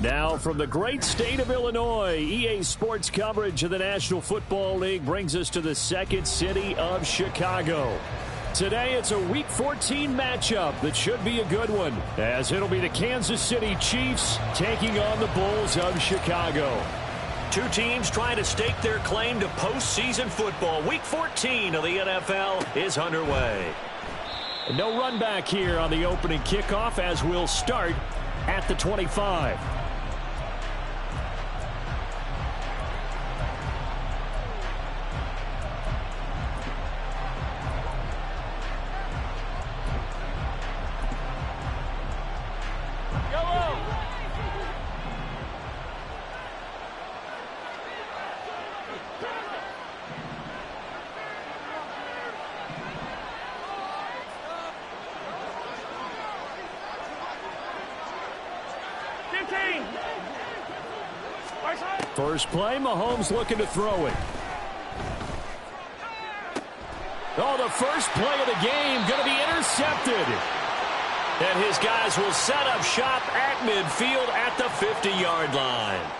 Now from the great state of Illinois, EA Sports coverage of the National Football League brings us to the second city of Chicago. Today it's a Week 14 matchup that should be a good one, as it'll be the Kansas City Chiefs taking on the Bulls of Chicago. Two teams trying to stake their claim to postseason football. Week 14 of the NFL is underway. No run back here on the opening kickoff, as we'll start at the 25. First play, Mahomes looking to throw it. Oh, the first play of the game going to be intercepted. And his guys will set up shop at midfield at the 50-yard line.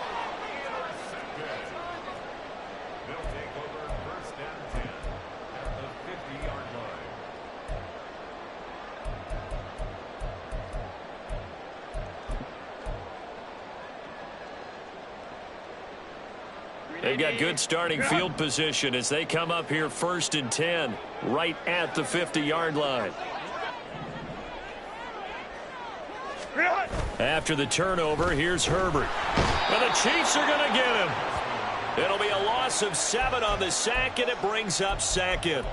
They've got good starting field position as they come up here 1st and 10, right at the 50-yard line. After the turnover, here's Herbert. And the Chiefs are going to get him. It'll be a loss of 7 on the sack, and it brings up 2nd.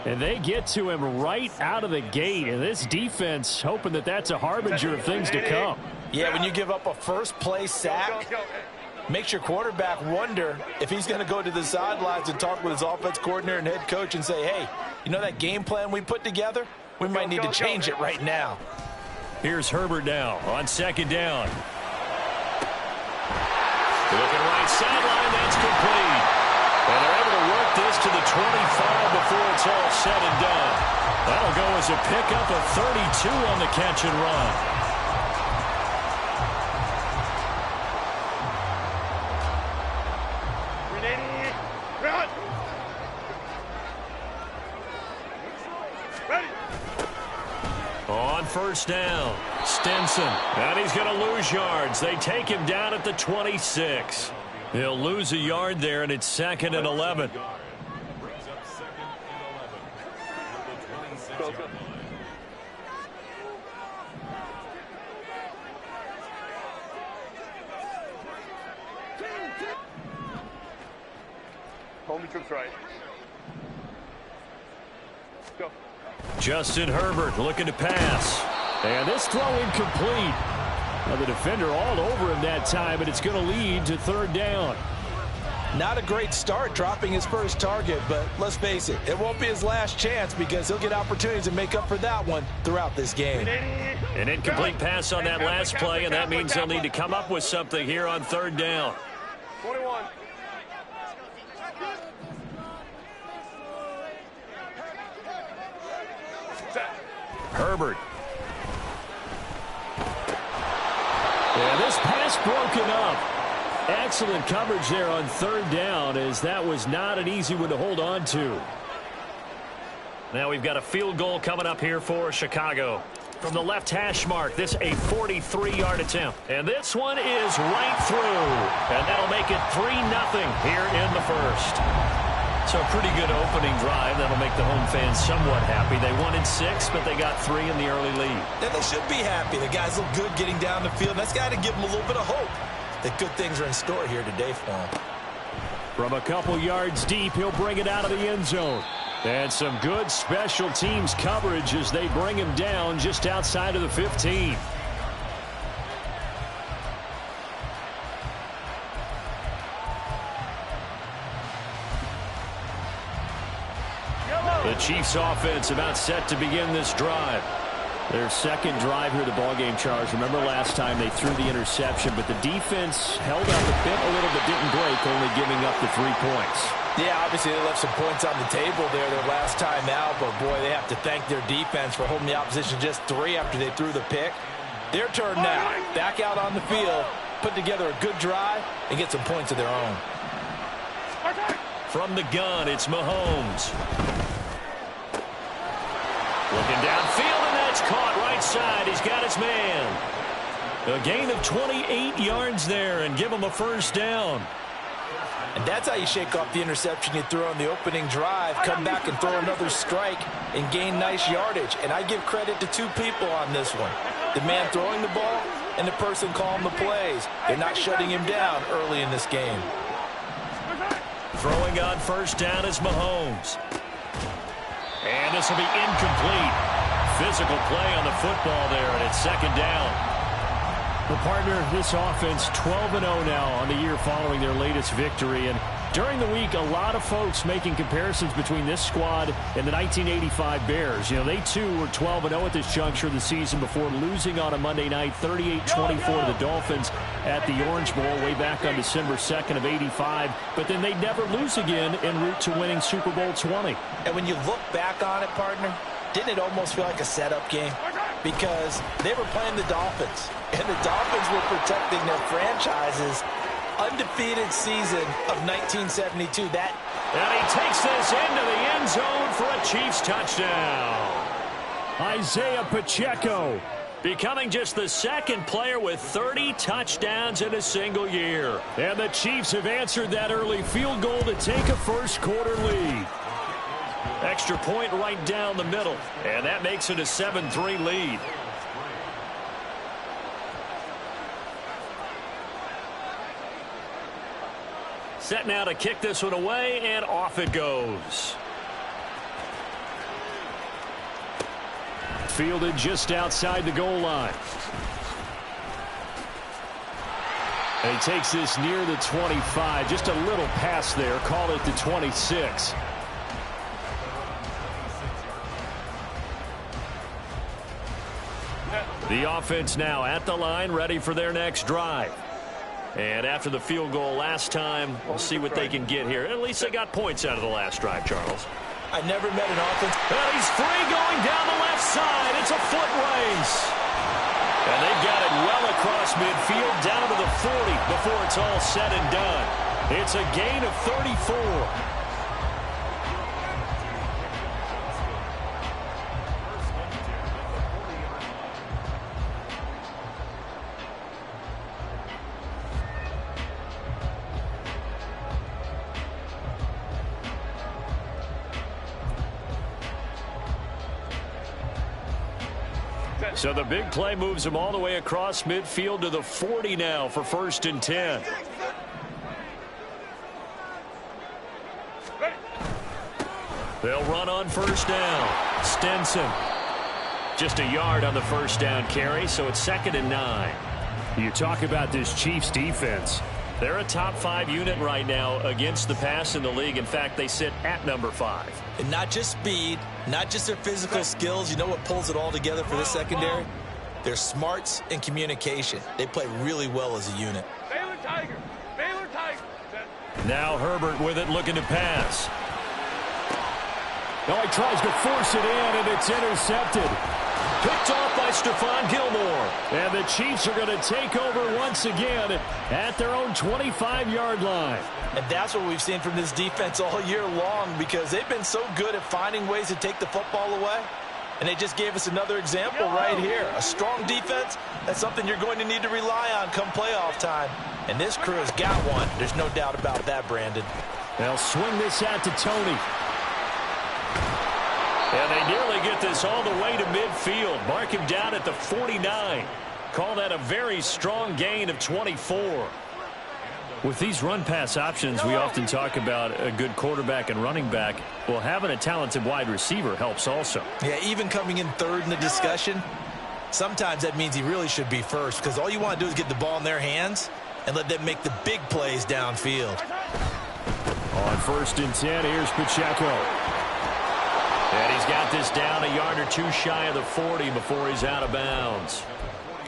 And they get to him right out of the gate, and this defense hoping that that's a harbinger of things to come. Yeah, when you give up a first-play sack, makes your quarterback wonder if he's going to go to the sidelines and talk with his offense coordinator and head coach and say, hey, you know that game plan we put together? We might need to change it right now. Here's Herbert now on 2nd down. Looking right sideline, that's complete. And they're able to work this to the 25 before it's all said and done. That'll go as a pickup of 32 on the catch and run. On 1st down, Stinson, and he's going to lose yards. They take him down at the 26. He'll lose a yard there, and it's 2nd and 11. Homie cooks right. Go. Justin Herbert looking to pass. And this throw incomplete. Now the defender all over him that time, and it's going to lead to 3rd down. Not a great start dropping his first target, but let's face it, it won't be his last chance because he'll get opportunities to make up for that one throughout this game. An incomplete pass on that last play, and that means they'll need to come up with something here on 3rd down. 21. Herbert. And this pass broken up. Excellent coverage there on 3rd down, as that was not an easy one to hold on to. Now we've got a field goal coming up here for Chicago. From the left hash mark, this a 43-yard attempt. And this one is right through. And that'll make it 3-0 here in the first. So a pretty good opening drive. That'll make the home fans somewhat happy. They wanted 6, but they got 3 in the early lead. And they should be happy. The guys look good getting down the field. That's got to give them a little bit of hope that good things are in store here today for them. From a couple yards deep, he'll bring it out of the end zone. And some good special teams coverage as they bring him down just outside of the 15. The Chiefs offense about set to begin this drive. Their second drive here of the ballgame, Charles. Remember last time they threw the interception, but the defense held up a bit, a little bit didn't break, only giving up the 3 points. Yeah, obviously they left some points on the table there their last time out, but boy, they have to thank their defense for holding the opposition just 3 after they threw the pick. Their turn now. Back out on the field. put together a good drive and get some points of their own. From the gun, it's Mahomes. Looking downfield, and that's caught right side. He's got his man. A gain of 28 yards there and give him a first down. And that's how you shake off the interception you threw on the opening drive, come back and throw another strike and gain nice yardage. And I give credit to two people on this one. The man throwing the ball and the person calling the plays. They're not shutting him down early in this game. Throwing on first down is Mahomes. And this will be incomplete. Physical play on the football there, and it's second down. Well, partner, this offense 12-0 now on the year following their latest victory. And during the week, a lot of folks making comparisons between this squad and the 1985 Bears. You know, they too were 12-0 at this juncture of the season before losing on a Monday night 38-24 to the Dolphins at the Orange Bowl way back on December 2nd of '85. But then they'd never lose again en route to winning Super Bowl 20. And when you look back on it, partner, didn't it almost feel like a setup game? Because they were playing the Dolphins, and the Dolphins were protecting their franchise's undefeated season of 1972. And he takes this into the end zone for a Chiefs touchdown. Isaiah Pacheco becoming just the second player with 30 touchdowns in a single year. And the Chiefs have answered that early field goal to take a first-quarter lead. Extra point right down the middle, and that makes it a 7-3 lead. Set now to kick this one away, and off it goes. Fielded just outside the goal line. And he takes this near the 25. Just a little pass there. Call it the 26. The offense now at the line, ready for their next drive. And after the field goal last time, we'll see what they can get here. At least they got points out of the last drive, Charles. I never met an offense. And he's free going down the left side. It's a foot race. And they've got it well across midfield down to the 40 before it's all said and done. It's a gain of 34. So the big play moves him all the way across midfield to the 40 now for 1st and 10. They'll run on first down. Stenson. Just a yard on the first down carry, so it's 2nd and 9. You talk about this Chiefs defense. They're a top 5 unit right now against the pass in the league. In fact, they sit at number 5. And not just speed, not just their physical skills. You know what pulls it all together for the secondary? Their smarts and communication. They play really well as a unit. Baylor Tiger. Baylor Tiger. Now Herbert with it, looking to pass. Oh, he tries to force it in, and it's intercepted. Picked off by Stephon Gilmore. And the Chiefs are going to take over once again at their own 25-yard line. And that's what we've seen from this defense all year long, because they've been so good at finding ways to take the football away. And they just gave us another example right here. A strong defense, that's something you're going to need to rely on come playoff time. And this crew has got one. There's no doubt about that, Brandon. They'll swing this out to Tony. And they nearly get this all the way to midfield. Mark him down at the 49. Call that a very strong gain of 24. With these run-pass options, we often talk about a good quarterback and running back. Well, having a talented wide receiver helps also. Yeah, even coming in third in the discussion, sometimes that means he really should be first, because all you want to do is get the ball in their hands and let them make the big plays downfield. On 1st and 10, here's Pacheco. And he's got this down a yard or two shy of the 40 before he's out of bounds.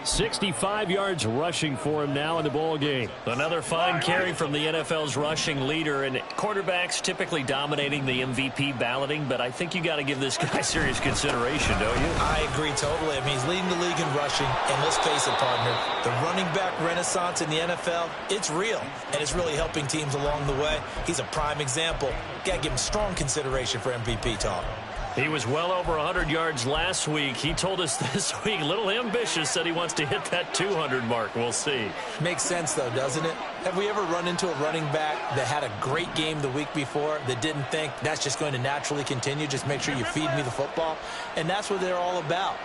65 yards rushing for him now in the ball game. Another fine carry from the NFL's rushing leader, and quarterbacks typically dominating the MVP balloting, but I think you got to give this guy serious consideration, don't you? I agree totally. I mean, he's leading the league in rushing, and let's face it, partner, the running back renaissance in the NFL, it's real, and it's really helping teams along the way. He's a prime example. Got to give him strong consideration for MVP talk. He was well over 100 yards last week. He told us this week, a little ambitious, said he wants to hit that 200 mark. We'll see. Makes sense, though, doesn't it? Have we ever run into a running back that had a great game the week before that didn't think that's just going to naturally continue? Just make sure you feed me the football. And that's what they're all about.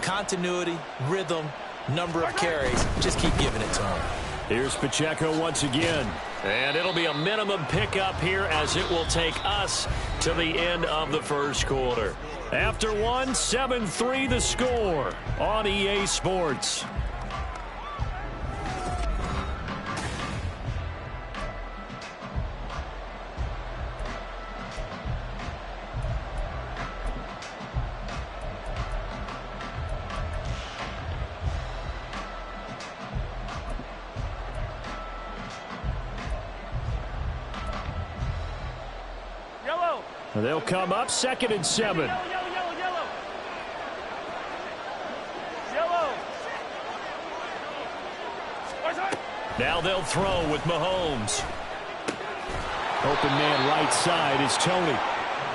Continuity, rhythm, number of carries. Just keep giving it to him. Here's Pacheco once again. And it'll be a minimum pickup here as it will take us to the end of the first quarter. After one, 7-3 the score on EA Sports. They'll come up 2nd and 7. Yellow. Now they'll throw with Mahomes. Open man right side is Tony.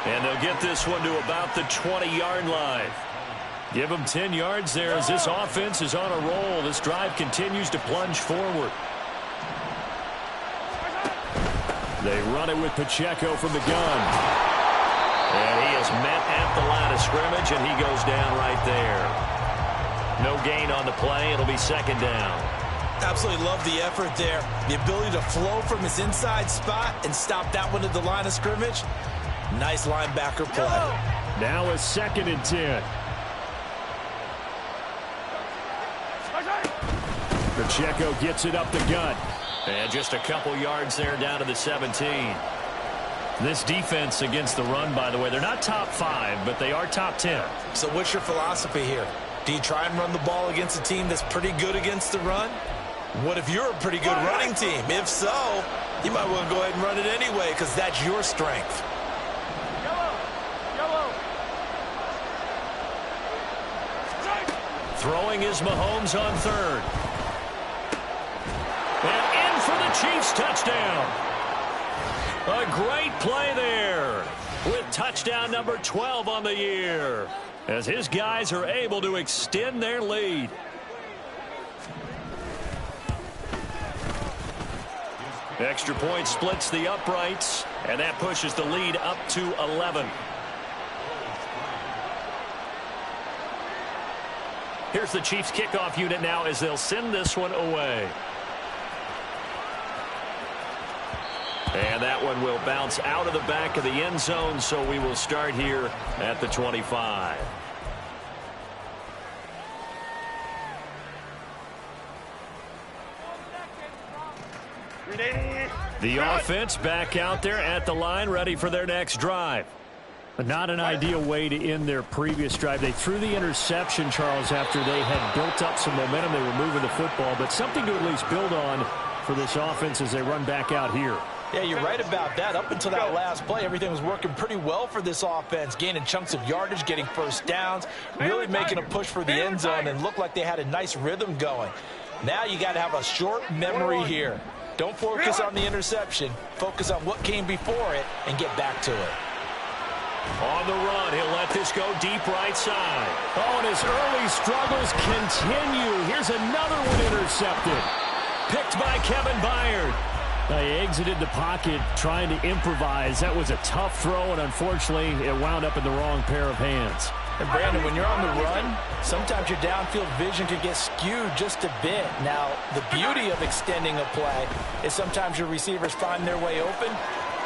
And they'll get this one to about the 20-yard line. Give them 10 yards there as this offense is on a roll. This drive continues to plunge forward. They run it with Pacheco from the gun. And he is met at the line of scrimmage, and he goes down right there. No gain on the play. It'll be 2nd down. Absolutely love the effort there. The ability to flow from his inside spot and stop that one at the line of scrimmage. Nice linebacker play. Now a 2nd and 10. Pacheco gets it up the gut. And just a couple yards there down to the 17. This defense against the run, by the way, they're not top 5, but they are top 10. So what's your philosophy here? Do you try and run the ball against a team that's pretty good against the run? What if you're a pretty good running team? If so, you might want to go ahead and run it anyway because that's your strength. Yellow. Throwing is Mahomes on 3rd. And in for the Chiefs touchdown. A great play there with touchdown number 12 on the year as his guys are able to extend their lead. Extra point splits the uprights, and that pushes the lead up to 11. Here's the Chiefs kickoff unit now as they'll send this one away. And that one will bounce out of the back of the end zone, so we will start here at the 25. The offense back out there at the line, ready for their next drive. But not an ideal way to end their previous drive. They threw the interception, Charles, after they had built up some momentum. They were moving the football, but something to at least build on for this offense as they run back out here. Yeah, you're right about that. Up until that last play, everything was working pretty well for this offense, gaining chunks of yardage, getting first downs, really making a push for the end zone, and looked like they had a nice rhythm going. Now you got to have a short memory here. Don't focus on the interception. Focus on what came before it and get back to it. On the run, he'll let this go deep right side. Oh, and his early struggles continue. Here's another one intercepted. Picked by Kevin Byard. They exited the pocket trying to improvise. That was a tough throw, and unfortunately, it wound up in the wrong pair of hands. And Brandon, when you're on the run, sometimes your downfield vision can get skewed just a bit. Now, the beauty of extending a play is sometimes your receivers find their way open,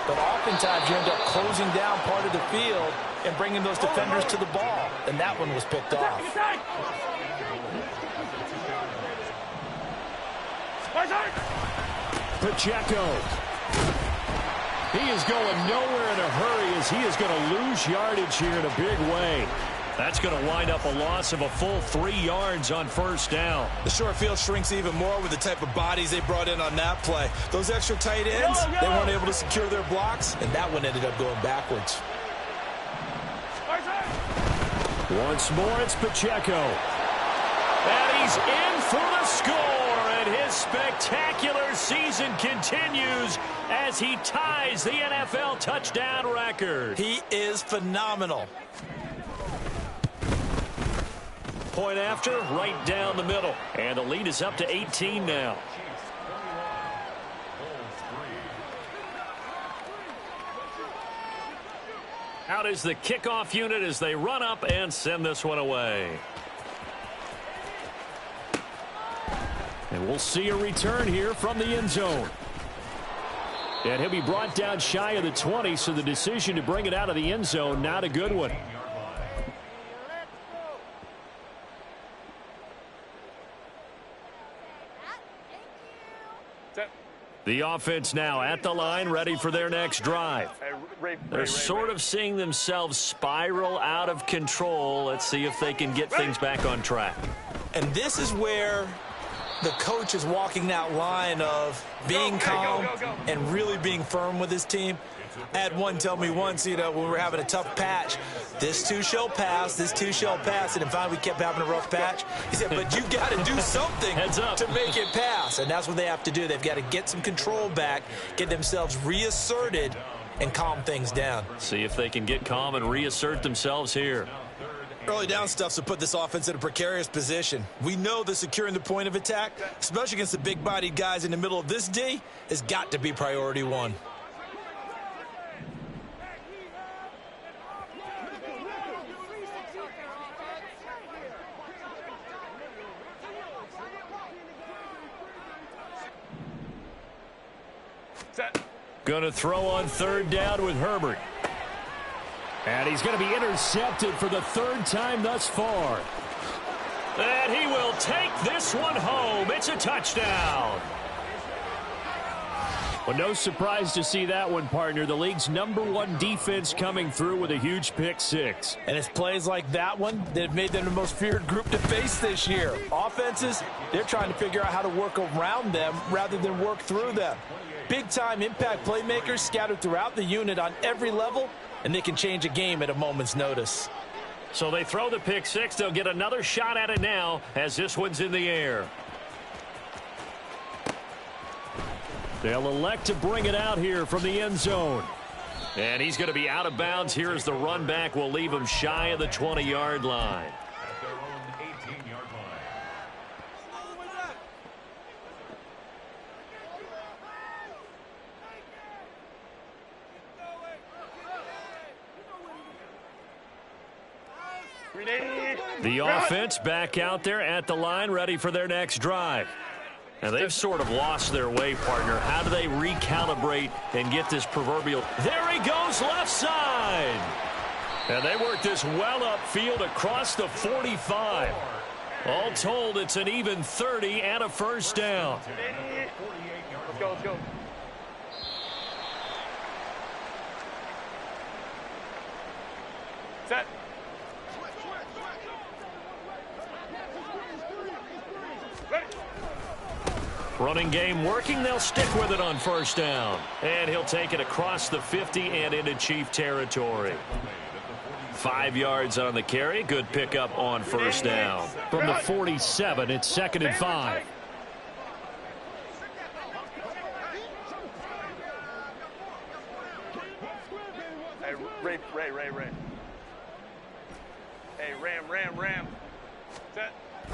but oftentimes you end up closing down part of the field and bringing those defenders to the ball, and that one was picked off. Pacheco. He is going nowhere in a hurry as he is going to lose yardage here in a big way. That's going to wind up a loss of a full 3 yards on first down. The short field shrinks even more with the type of bodies they brought in on that play. Those extra tight ends, they weren't able to secure their blocks, and that one ended up going backwards. Once more, it's Pacheco. And he's in for the score, and his spectacular season continues as he ties the NFL touchdown record. He is phenomenal. Point after, right down the middle. And the lead is up to 18 now. Out is the kickoff unit as they run up and send this one away. And we'll see a return here from the end zone. And he'll be brought down shy of the 20, so the decision to bring it out of the end zone, not a good one. The offense now at the line, ready for their next drive. They're sort of seeing themselves spiral out of control. Let's see if they can get things back on track. And this is where the coach is walking that line of being calm and really being firm with his team. I had one tell me once, when we were having a tough patch, this too shall pass, this too shall pass, and finally we kept having a rough patch. He said, but you got to do something to make it pass, and that's what they have to do. They've got to get some control back, get themselves reasserted, and calm things down. See if they can get calm and reassert themselves here. Early down stuff to put this offense in a precarious position. We know that securing the point of attack, especially against the big-bodied guys in the middle of this D, has got to be priority one. Going to throw on third down with Herbert. And he's going to be intercepted for the third time thus far. And he will take this one home. It's a touchdown. Well, no surprise to see that one, partner. The league's #1 defense coming through with a huge pick six. And it's plays like that one that have made them the most feared group to face this year. Offenses, they're trying to figure out how to work around them rather than work through them. Big-time impact playmakers scattered throughout the unit on every level, and they can change a game at a moment's notice. So they throw the pick six. They'll get another shot at it now as this one's in the air. They'll elect to bring it out here from the end zone. And he's going to be out of bounds here as the run back will leave him shy of the 20-yard line. The offense back out there at the line, ready for their next drive. Now, they've sort of lost their way, partner. How do they recalibrate and get this proverbial... There he goes, left side. And they work this well upfield across the 45. All told, it's an even 30 and a first down. Let's go, let's go. Set. Running game working. They'll stick with it on first down. And he'll take it across the 50 and into Chief territory. 5 yards on the carry. Good pickup on first down. From the 47, it's 2nd and 5. Hey, Ray. Hey, Ram. Set.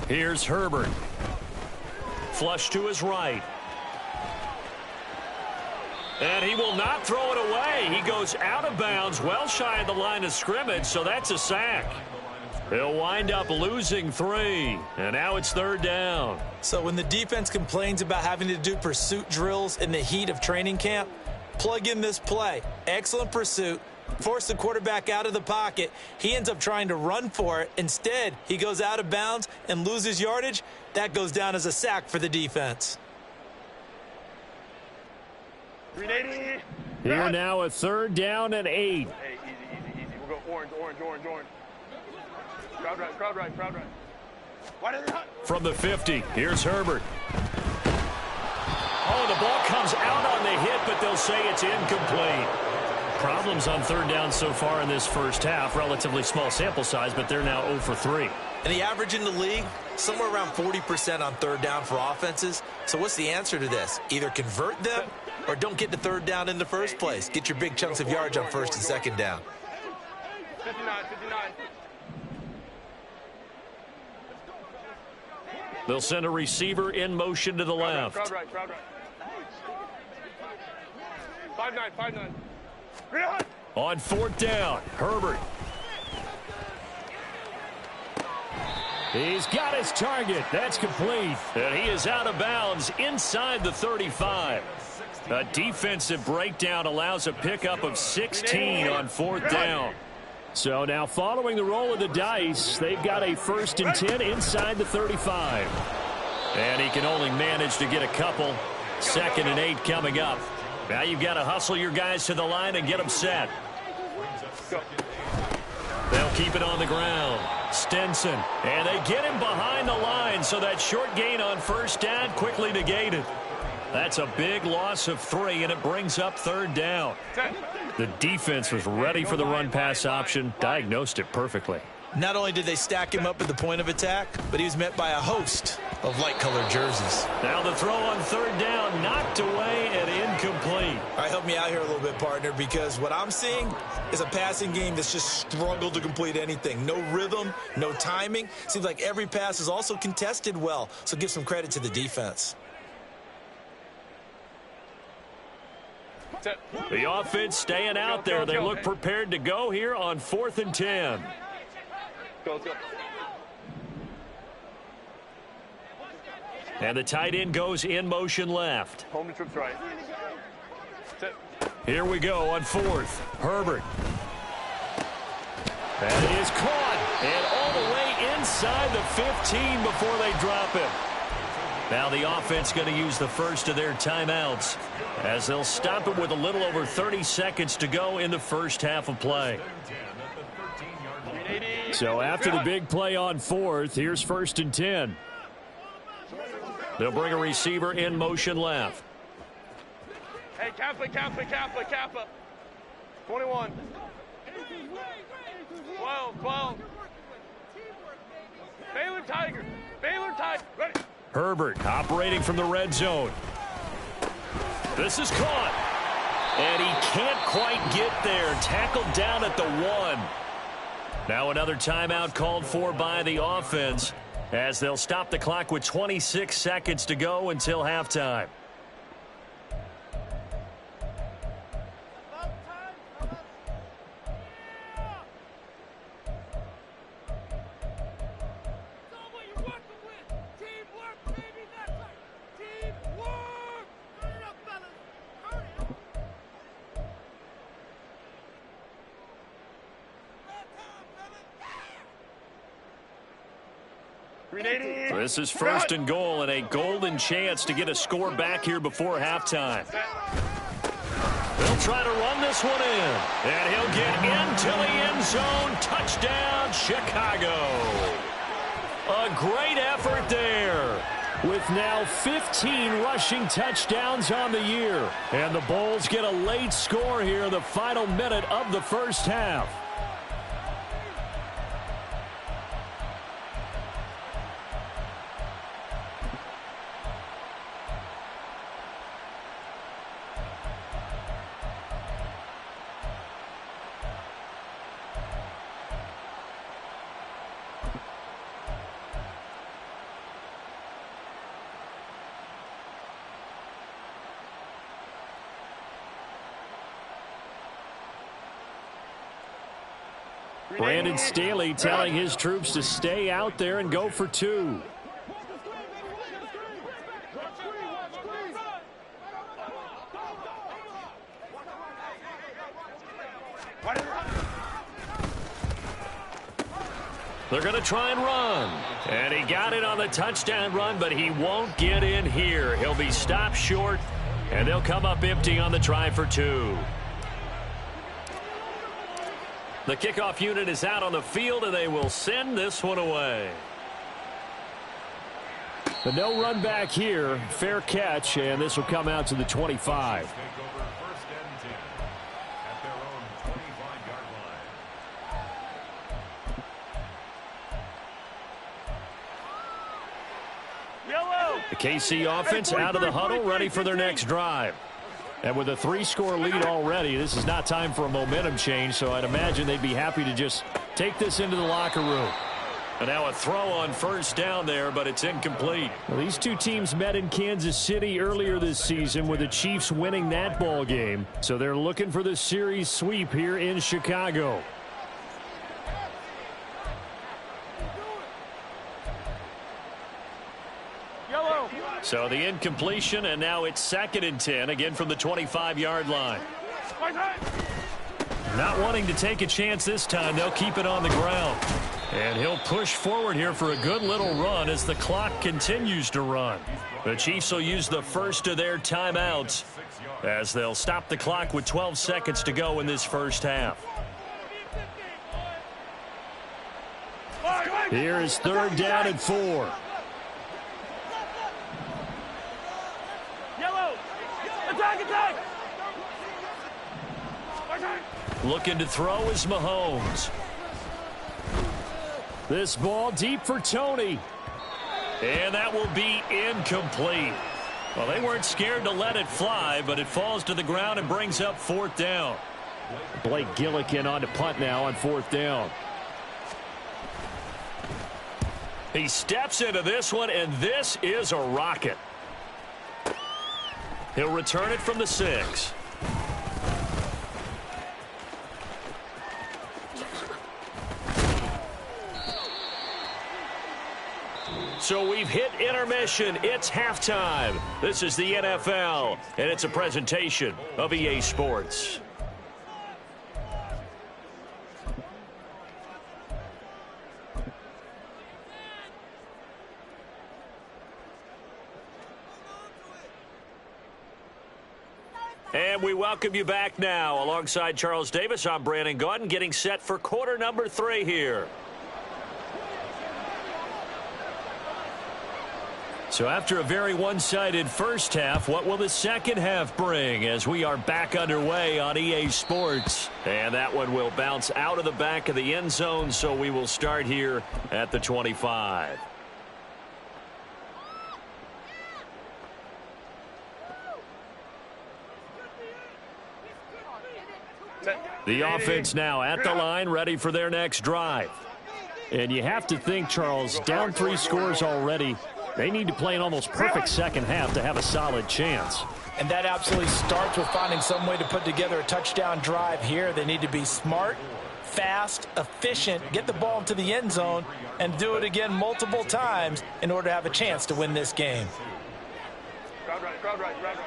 Here's Herbert. Flush to his right. And he will not throw it away. He goes out of bounds, well shy of the line of scrimmage, so that's a sack. He'll wind up losing 3. And now it's 3rd down. So when the defense complains about having to do pursuit drills in the heat of training camp, plug in this play. Excellent pursuit. Force the quarterback out of the pocket. He ends up trying to run for it. Instead, he goes out of bounds and loses yardage. That goes down as a sack for the defense. 380. Here now a 3rd down and 8. Hey, easy. We'll go orange. Crowd right, crowd right, crowd right. Why did it hot? From the 50, here's Herbert. Oh, the ball comes out on the hit, but they'll say it's incomplete. Problems on third down so far in this first half. Relatively small sample size, but they're now 0 for 3. And the average in the league, somewhere around 40% on third down for offenses. So what's the answer to this? Either convert them or don't get to third down in the first place. Get your big chunks of yards on first and second down. 59, 59. They'll send a receiver in motion to the left. Crowd right, crowd right. 5-9, 5-9. Real hot. On fourth down, Herbert. He's got his target. That's complete. And he is out of bounds inside the 35. A defensive breakdown allows a pickup of 16 on fourth down. So now following the roll of the dice, they've got a 1st and 10 inside the 35. And he can only manage to get a couple. 2nd and 8 coming up. Now you've got to hustle your guys to the line and get them set. They'll keep it on the ground. Stenson. And they get him behind the line, so that short gain on first down quickly negated. That's a big loss of 3, and it brings up third down. The defense was ready for the run-pass option, diagnosed it perfectly. Not only did they stack him up at the point of attack, but he was met by a host of light-colored jerseys. Now the throw on third down, knocked away and incomplete. All right, help me out here a little bit, partner, because what I'm seeing is a passing game that's just struggled to complete anything. No rhythm, no timing. Seems like every pass is also contested well, so give some credit to the defense. The offense staying out there. They look prepared to go here on 4th and 10. Go, go. And the tight end goes in motion left. Home trips right. Set. Here we go on 4th. Herbert. And it is caught. And all the way inside the 15 before they drop him. Now the offense going to use the first of their timeouts as they'll stop it with a little over 30 seconds to go in the first half of play. So after the big play on 4th, here's 1st and 10. They'll bring a receiver in motion left. Hey, Kappa, Kappa, Kappa, Kappa. 21. 12, 12. Baylor Tiger. Baylor Tiger. Ready. Herbert operating from the red zone. This is caught. And he can't quite get there. Tackled down at the 1. Now another timeout called for by the offense as they'll stop the clock with 26 seconds to go until halftime. This is 1st and goal and a golden chance to get a score back here before halftime. They'll try to run this one in. And he'll get into the end zone. Touchdown, Chicago. A great effort there. With now 15 rushing touchdowns on the year. And the Bulls get a late score here in the final minute of the first half. Brandon Staley telling his troops to stay out there and go for 2. They're going to try and run. And he got it on the touchdown run, but he won't get in here. He'll be stopped short, and they'll come up empty on the try for 2. The kickoff unit is out on the field, and they will send this one away. The no run back here. Fair catch, and this will come out to the 25. The KC offense out of the huddle, ready for their next drive. And with a 3-score lead already, this is not time for a momentum change, so I'd imagine they'd be happy to just take this into the locker room. And now a throw on first down there, but it's incomplete. Well, these two teams met in Kansas City earlier this season with the Chiefs winning that ball game. So they're looking for the series sweep here in Chicago. So the incompletion, and now it's 2nd and 10, again from the 25-yard line. Not wanting to take a chance this time, they'll keep it on the ground. And he'll push forward here for a good little run as the clock continues to run. The Chiefs will use the first of their timeouts as they'll stop the clock with 12 seconds to go in this first half. Here is 3rd down and 4. Looking to throw is Mahomes. This ball deep for Tony. And that will be incomplete. Well, they weren't scared to let it fly, but it falls to the ground and brings up 4th down. Blake Gillikin on to punt now on 4th down. He steps into this one, and this is a rocket. He'll return it from the 6. So we've hit intermission. It's halftime. This is the NFL, and it's a presentation of EA Sports. And we welcome you back now. Alongside Charles Davis, I'm Brandon Gaudin, getting set for quarter number 3 here. So after a very one-sided first half, what will the second half bring as we are back underway on EA Sports? And that one will bounce out of the back of the end zone, so we will start here at the 25. The offense now at the line, ready for their next drive. And you have to think, Charles, down 3 scores already. They need to play an almost perfect second half to have a solid chance. And that absolutely starts with finding some way to put together a touchdown drive here. They need to be smart, fast, efficient, get the ball into the end zone, and do it again multiple times in order to have a chance to win this game. Crowd right. Ready.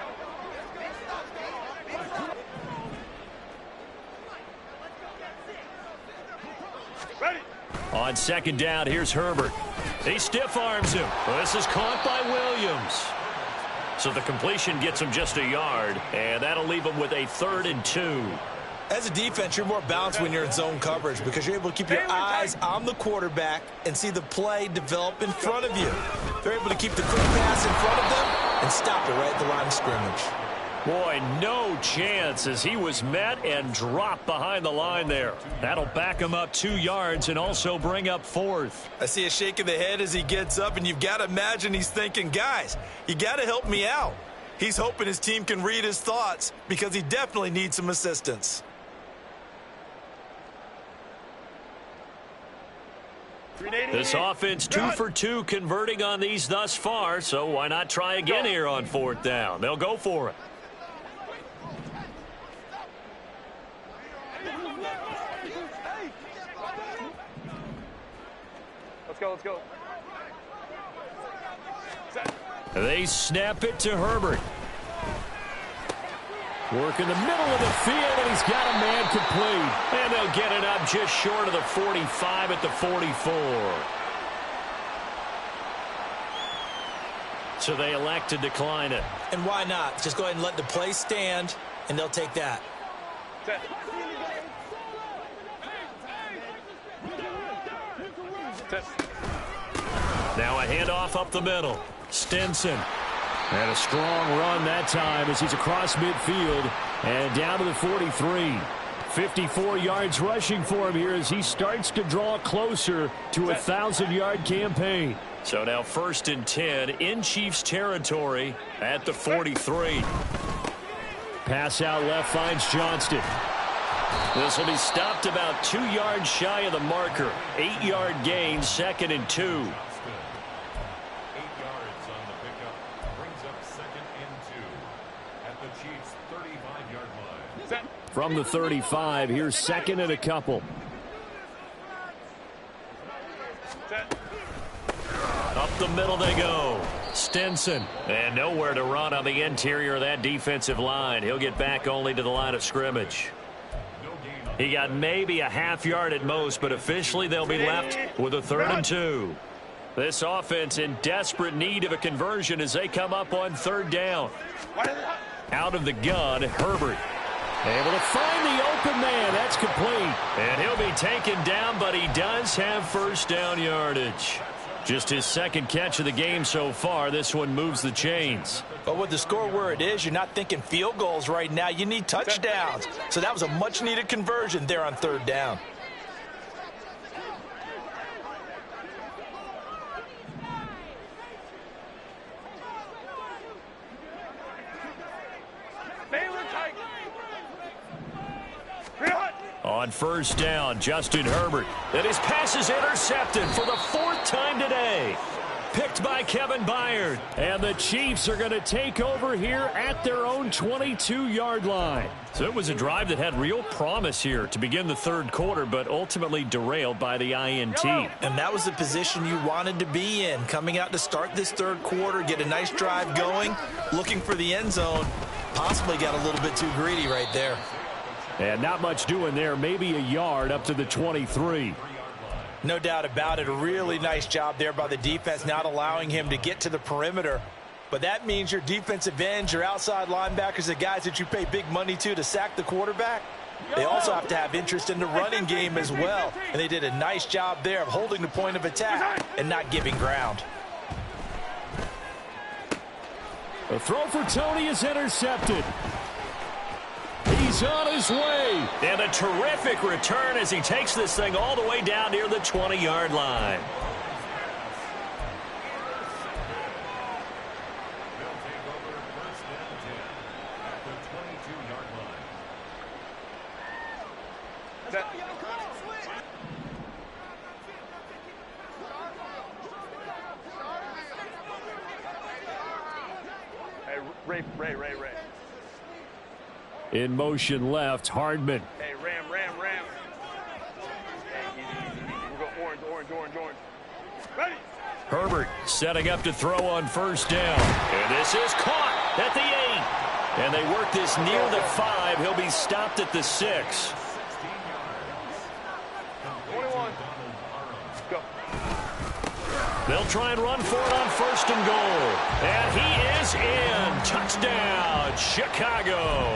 On 2nd down, here's Herbert. He stiff arms him. Well, this is caught by Williams. So the completion gets him just a yard, and that'll leave him with a 3rd and 2. As a defense, you're more balanced when you're in zone coverage because you're able to keep your eyes on the quarterback and see the play develop in front of you. They're able to keep the quick pass in front of them and stop it right at the line of scrimmage. Boy, no chance as he was met and dropped behind the line there. That'll back him up 2 yards and also bring up 4th. I see a shake of the head as he gets up, and you've got to imagine he's thinking, guys, you got to help me out. He's hoping his team can read his thoughts because he definitely needs some assistance. This offense 2 for 2 converting on these thus far, so why not try again here on 4th down? They'll go for it. Let's go. They snap it to Herbert. Work in the middle of the field, and he's got a man complete. And they'll get it up just short of the 45 at the 44. So they elect to decline it. And why not? Just go ahead and let the play stand, and they'll take that. Now a handoff up the middle. Stinson. And a strong run that time as he's across midfield and down to the 43. 54 yards rushing for him here as he starts to draw closer to a 1,000-yard campaign. So now 1st and 10 in Chiefs territory at the 43. Pass out left finds Johnston. This will be stopped about 2 yards shy of the marker. 8-yard gain, 2nd and 2. 8 yards on the pickup brings up 2nd and 2 at the Chiefs' 35-yard line. Set. From the 35, here's 2nd and a couple. Set. Up the middle they go. Stinson. And nowhere to run on the interior of that defensive line. He'll get back only to the line of scrimmage. He got maybe a half yard at most, but officially they'll be left with a 3rd and 2. This offense in desperate need of a conversion as they come up on 3rd down. Out of the gun, Herbert. Able to find the open man. That's complete. And he'll be taken down, but he does have 1st down yardage. Just his 2nd catch of the game so far. This one moves the chains. But with the score where it is, you're not thinking field goals right now. You need touchdowns. So that was a much-needed conversion there on 3rd down. On 1st down, Justin Herbert. And his pass is intercepted for the 4th time today. Picked by Kevin Byard. And the Chiefs are going to take over here at their own 22-yard line. So it was a drive that had real promise here to begin the 3rd quarter, but ultimately derailed by the INT. And that was the position you wanted to be in. Coming out to start this 3rd quarter, get a nice drive going, looking for the end zone. Possibly got a little bit too greedy right there. And not much doing there, maybe a yard up to the 23. No doubt about it. A really nice job there by the defense, not allowing him to get to the perimeter. But that means your defensive ends, your outside linebackers, the guys that you pay big money to sack the quarterback, they also have to have interest in the running game as well. And they did a nice job there of holding the point of attack and not giving ground. The throw for Tony is intercepted. He's on his way. And a terrific return as he takes this thing all the way down near the 20-yard line. They'll take over 1st and 10 at the 22-yard line. Set. Hey, Ray. In motion left, Hardman. Hey, Ram. Hey, easy. We'll go orange. Ready. Herbert setting up to throw on 1st down. And this is caught at the 8. And they work this near the 5. He'll be stopped at the 6. 21. Go. They'll try and run for it on 1st and goal. And he is in. Touchdown, Chicago.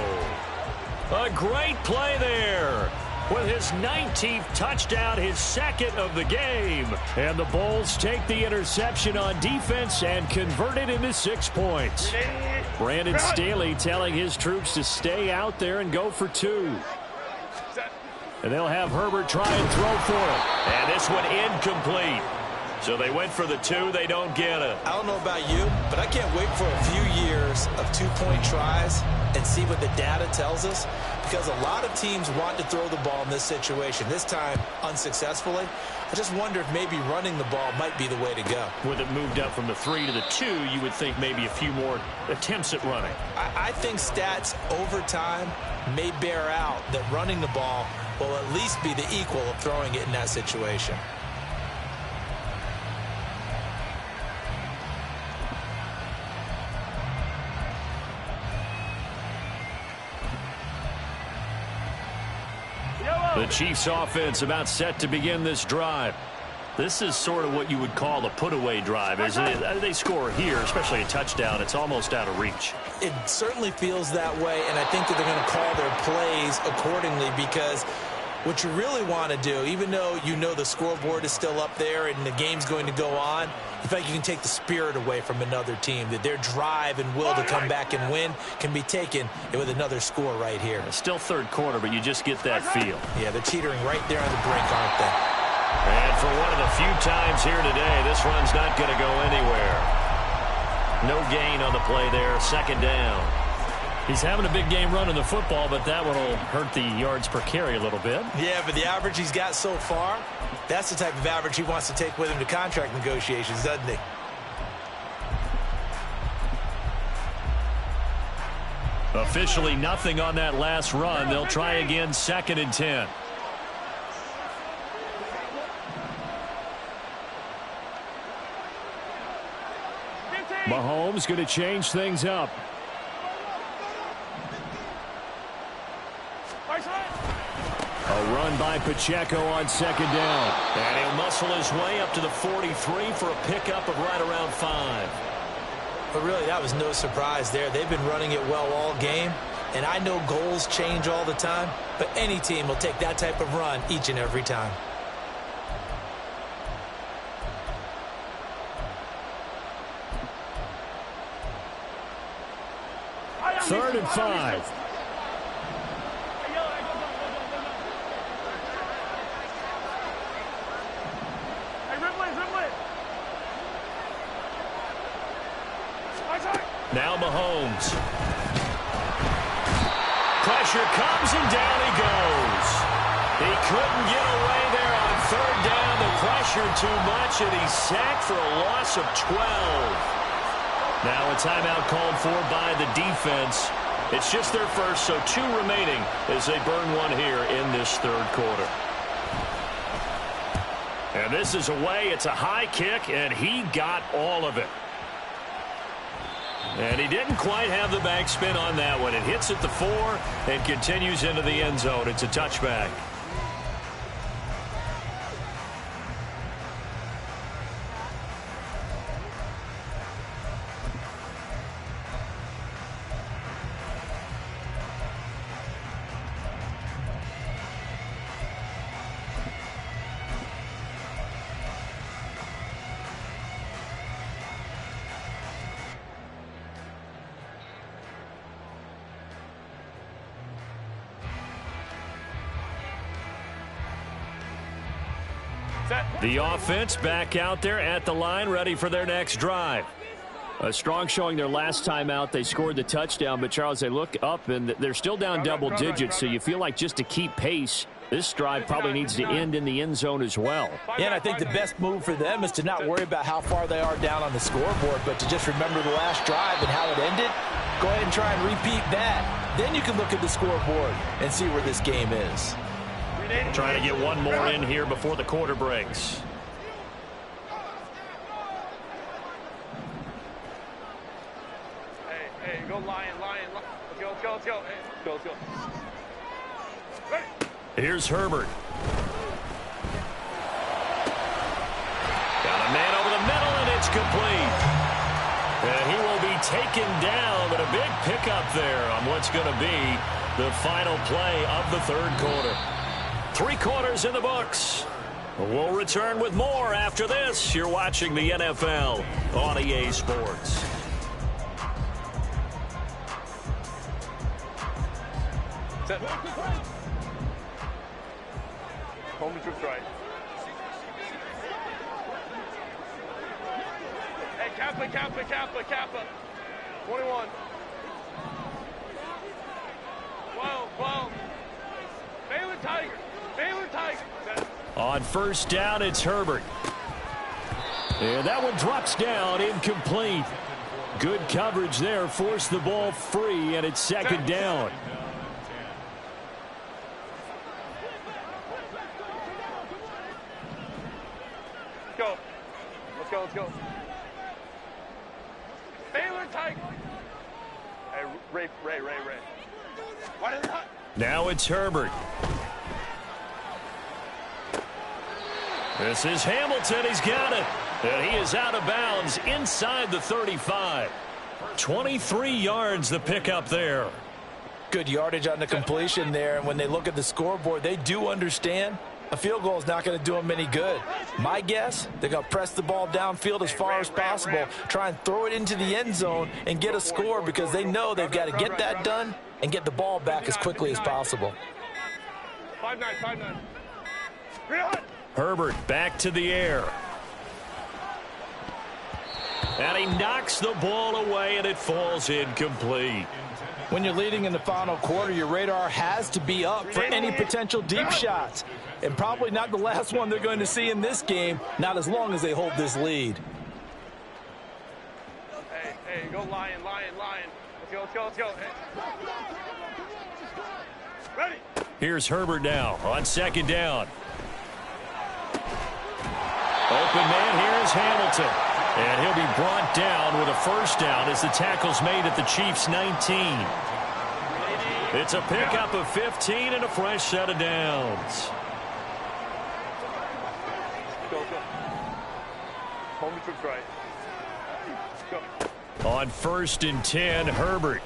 A great play there. With his 19th touchdown, his 2nd of the game. And the Bulls take the interception on defense and convert it into 6 points. Brandon Staley telling his troops to stay out there and go for 2. And they'll have Herbert try and throw for it. And this one incomplete. So they went for the 2. They don't get it. I don't know about you, but I can't wait for a few years of 2-point tries and see what the data tells us, because a lot of teams want to throw the ball in this situation. This time, unsuccessfully. I just wonder if maybe running the ball might be the way to go. With it moved up from the 3 to the 2, you would think maybe a few more attempts at running. I think stats over time may bear out that running the ball will at least be the equal of throwing it in that situation. The Chiefs offense about set to begin this drive. This is sort of what you would call a put-away drive, isn't it? They score here, especially a touchdown. It's almost out of reach. It certainly feels that way, and I think that they're going to call their plays accordingly, because What you really want to do, even though you know the scoreboard is still up there and the game's going to go on, you feel like you can take the spirit away from another team, that their drive and will to come back and win can be taken with another score right here. It's still third quarter, but you just get that feel. Yeah, they're teetering right there on the brink, aren't they? And for one of the few times here today, this run's not going to go anywhere. No gain on the play there, second down. He's having a big game running the football, but that one will hurt the yards per carry a little bit. Yeah, but the average he's got so far, that's the type of average he wants to take with him to contract negotiations, doesn't he? Officially nothing on that last run. They'll try again, 2nd and 10. Mahomes going to change things up. A run by Pacheco on 2nd down. And he'll muscle his way up to the 43 for a pickup of right around 5. But really, that was no surprise there. They've been running it well all game. And I know goals change all the time, but any team will take that type of run each and every time. Third and 5. Now Mahomes. Pressure comes and down he goes. He couldn't get away there on 3rd down. The pressure too much, and he's sacked for a loss of 12. Now a timeout called for by the defense. It's just their first, so 2 remaining as they burn one here in this 3rd quarter. And this is away. It's a high kick, and he got all of it. And he didn't quite have the backspin on that one. It hits at the 4 and continues into the end zone. It's a touchback. The offense back out there at the line, ready for their next drive. A strong showing their last time out. They scored the touchdown, but, Charles, they look up, and they're still down double digits, so you feel like just to keep pace, this drive probably needs to end in the end zone as well. Yeah, and I think the best move for them is to not worry about how far they are down on the scoreboard, but to just remember the last drive and how it ended. Go ahead and try and repeat that. Then you can look at the scoreboard and see where this game is. Trying to get one more in here before the quarter breaks. Hey, go Lion. Let's go. Hey, let's go. Ready. Here's Herbert. Got a man over the middle, and it's complete. And he will be taken down, but a big pickup there on what's going to be the final play of the 3rd quarter. 3 quarters in the books. We'll return with more after this. You're watching the NFL on EA Sports. Set. Home to troops right. Hey, Kappa. 21. 12. Baylor Tiger. On 1st down, it's Herbert. And that one drops down, incomplete. Good coverage there, forced the ball free, and it's 2nd down. Let's go. Baylor Tiger. Hey, Ray. Why did not? Now it's Herbert. This is Hamilton. He's got it. And he is out of bounds inside the 35. 23 yards the pickup there. Good yardage on the completion there, and when they look at the scoreboard, they do understand a field goal is not going to do them any good. My guess, they're going to press the ball downfield as far as possible, try and throw it into the end zone and get a score because they know they've got to get that done and get the ball back as quickly as possible. 5-9. Herbert back to the air. And he knocks the ball away, and it falls incomplete. When you're leading in the final quarter, your radar has to be up for any potential deep shots. And probably not the last one they're going to see in this game, not as long as they hold this lead. Hey, go Lion. Let's go. Hey. Ready. Here's Herbert now on second down. Open man, here's Hamilton. And he'll be brought down with a first down as the tackle's made at the Chiefs' 19. It's a pickup of 15 and a fresh set of downs. Go. Hold me troops right. Go. On 1st and 10, Herbert.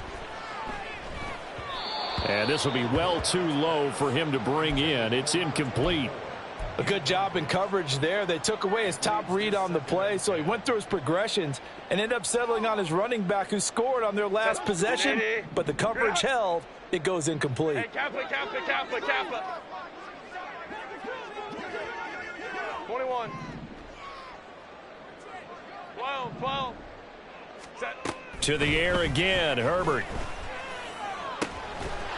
And this will be well too low for him to bring in. It's incomplete. A good job in coverage there. They took away his top read on the play, so he went through his progressions and ended up settling on his running back who scored on their last possession, but the coverage held. It goes incomplete. Hey, Kappa. 21. 12. Set. To the air again, Herbert.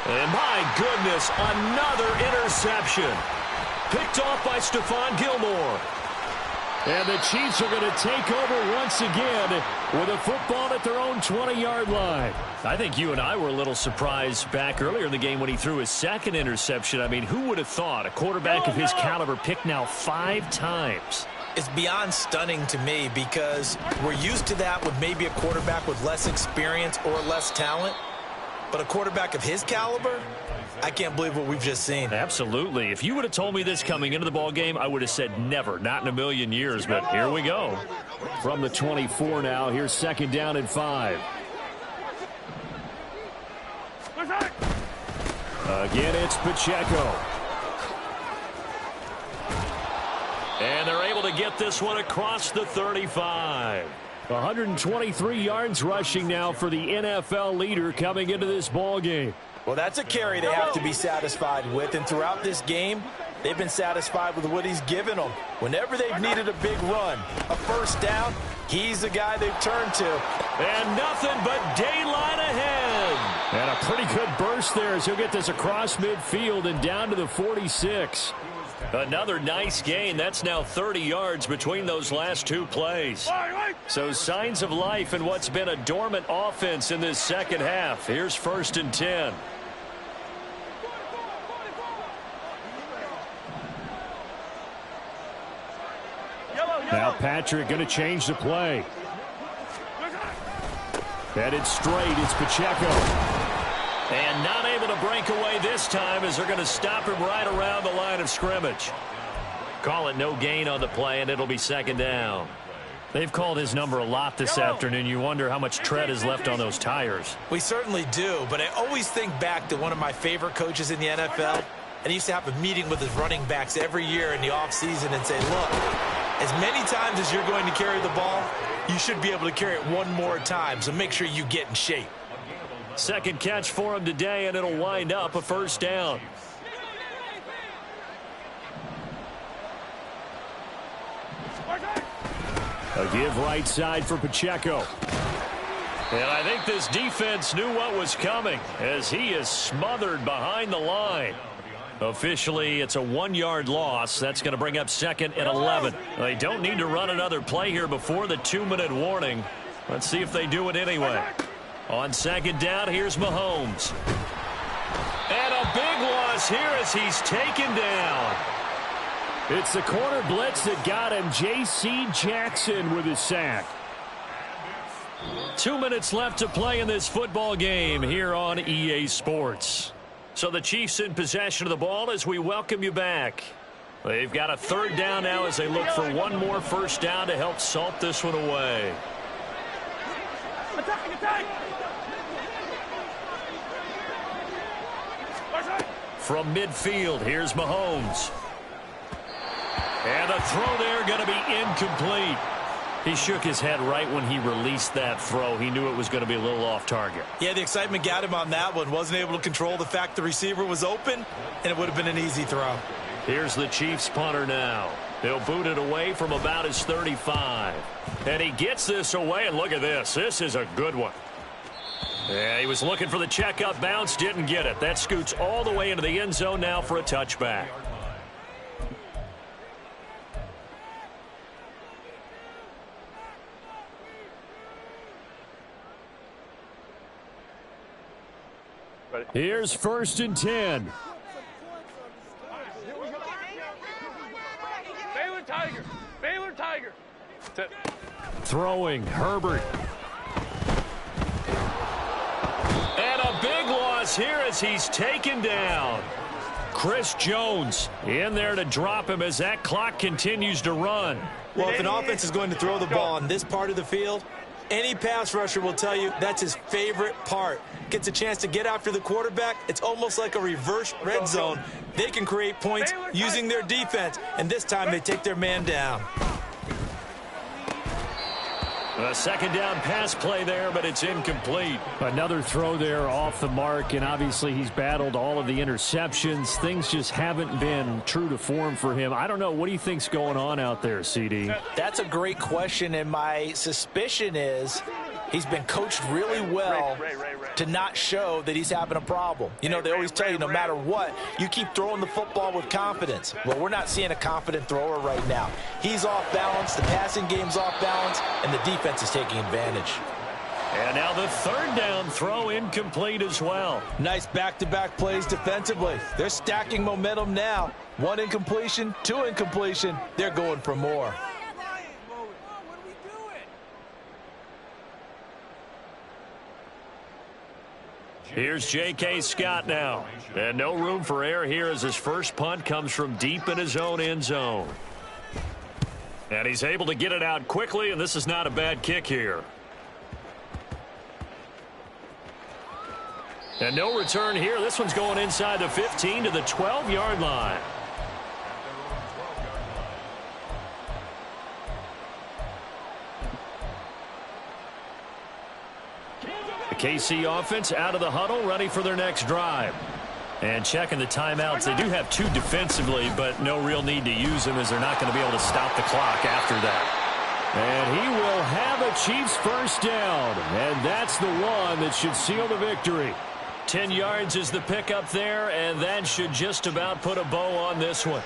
And my goodness, another interception. Picked off by Stephon Gilmore. And the Chiefs are going to take over once again with a football at their own 20-yard line. I think you and I were a little surprised back earlier in the game when he threw his second interception. I mean, who would have thought a quarterback of his caliber picked now 5 times? It's beyond stunning to me because we're used to that with maybe a quarterback with less experience or less talent. But a quarterback of his caliber, I can't believe what we've just seen. Absolutely. If you would have told me this coming into the ball game, I would have said never, not in a million years. But here we go. From the 24 now, here's second down and 5. Again, it's Pacheco. And they're able to get this one across the 35. 123 yards rushing now for the NFL leader coming into this ball game. Well, that's a carry they have to be satisfied with, and throughout this game, they've been satisfied with what he's given them. Whenever they've needed a big run, a first down, he's the guy they've turned to. And nothing but daylight ahead. And a pretty good burst there as he'll get this across midfield and down to the 46. Another nice gain. That's now 30 yards between those last 2 plays. So signs of life in what's been a dormant offense in this second half. Here's 1st and 10. Now Patrick going to change the play. Headed straight, it's Pacheco. And not able to break away this time as they're going to stop him right around the line of scrimmage. Call it no gain on the play, and it'll be second down. They've called his number a lot this afternoon. You wonder how much tread is left on those tires. We certainly do, but I always think back to one of my favorite coaches in the NFL, and he used to have a meeting with his running backs every year in the offseason and say, look, as many times as you're going to carry the ball, you should be able to carry it one more time, so make sure you get in shape. Second catch for him today, and it'll wind up a first down. A give right side for Pacheco. And I think this defense knew what was coming as he is smothered behind the line. Officially, it's a 1-yard loss. That's going to bring up 2nd and 11. They don't need to run another play here before the 2-minute warning. Let's see if they do it anyway. On second down, here's Mahomes. And a big loss here as he's taken down. It's the corner blitz that got him. J.C. Jackson with his sack. 2 minutes left to play in this football game here on EA Sports. So the Chiefs in possession of the ball as we welcome you back. They've got a third down now as they look for one more first down to help salt this one away. from midfield. Here's Mahomes. And the throw there going to be incomplete. He shook his head right when he released that throw. He knew it was going to be a little off target. Yeah, the excitement got him on that one. Wasn't able to control the fact the receiver was open, and it would have been an easy throw. Here's the Chiefs punter now. He'll boot it away from about his 35. And he gets this away, and look at this. This is a good one. Yeah, he was looking for the checkup bounce, didn't get it. That scoots all the way into the end zone now for a touchback. Here's 1st and 10. Baylor Tiger. Throwing, Herbert. And a big loss here as he's taken down. Chris Jones in there to drop him as that clock continues to run. Well, if an offense is going to throw the ball on this part of the field, any pass rusher will tell you that's his favorite part. Gets a chance to get after the quarterback. It's almost like a reverse red zone. They can create points using their defense, and this time they take their man down. A second down pass play there, but it's incomplete. Another throw there off the mark, and obviously he's battled all of the interceptions. Things just haven't been true to form for him. I don't know. What do you think's going on out there, CD? That's a great question, and my suspicion is he's been coached really well to not show that he's having a problem. You know, they always tell you no matter what, you keep throwing the football with confidence. Well, we're not seeing a confident thrower right now. He's off balance, the passing game's off balance, and the defense is taking advantage. And now the 3rd down throw incomplete as well. Nice back-to-back plays defensively. They're stacking momentum now. 1 incompletion, 2 incompletion. They're going for more. Here's J.K. Scott now. And no room for error here as his first punt comes from deep in his own end zone. And he's able to get it out quickly, and this is not a bad kick here. And no return here. This one's going inside the 15 to the 12-yard line. The KC offense out of the huddle, ready for their next drive. And checking the timeouts. They do have 2 defensively, but no real need to use them as they're not going to be able to stop the clock after that. And he will have a Chiefs first down. And that's the one that should seal the victory. 10 yards is the pickup there, and that should just about put a bow on this one.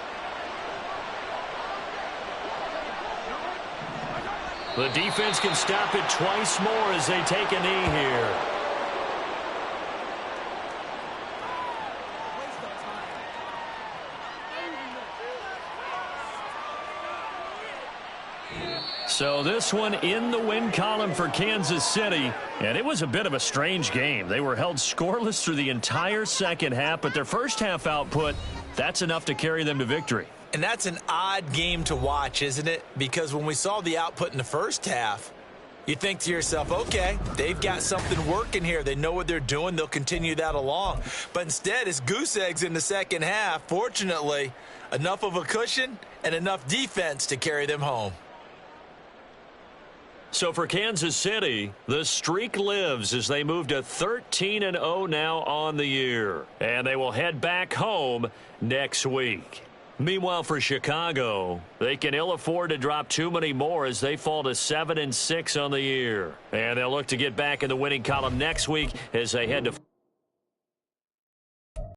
The defense can stop it twice more as they take a knee here. So this one in the win column for Kansas City, and it was a bit of a strange game. They were held scoreless through the entire second half, but their first half output, that's enough to carry them to victory. And that's an odd game to watch, isn't it? Because when we saw the output in the first half, you think to yourself, okay, they've got something working here. They know what they're doing. They'll continue that along. But instead, it's goose eggs in the second half. Fortunately, enough of a cushion and enough defense to carry them home. So for Kansas City, the streak lives as they move to 13-0 now on the year. And they will head back home next week. Meanwhile, for Chicago, they can ill afford to drop too many more as they fall to 7-6 on the year. And they'll look to get back in the winning column next week as they head to